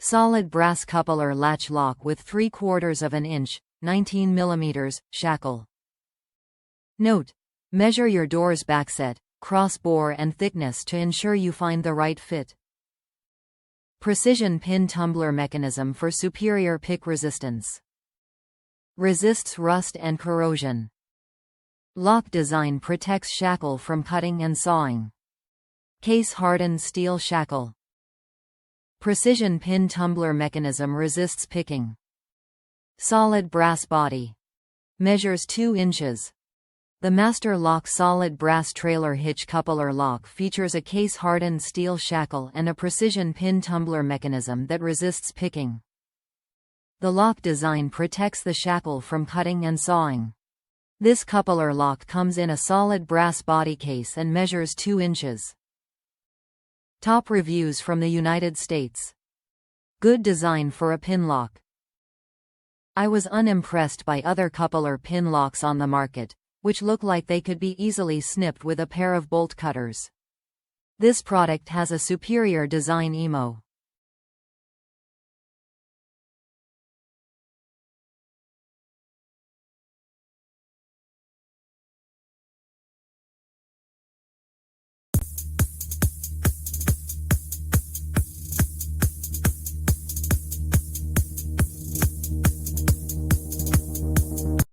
Solid brass coupler latch lock with 3/4 inch, 19 mm, shackle. Note: measure your door's backset, cross bore and thickness to ensure you find the right fit. Precision pin tumbler mechanism for superior pick resistance. Resists rust and corrosion. Lock design protects shackle from cutting and sawing. Case-hardened steel shackle. Precision pin tumbler mechanism resists picking. Solid brass body. Measures 2 inches. The Master Lock solid brass trailer hitch coupler lock features a case-hardened steel shackle and a precision pin tumbler mechanism that resists picking. The lock design protects the shackle from cutting and sawing. This coupler lock comes in a solid brass body case and measures 2 inches. Top reviews from the United States. Good design for a pin lock. I was unimpressed by other coupler pin locks on the market, which look like they could be easily snipped with a pair of bolt cutters. This product has a superior design emo.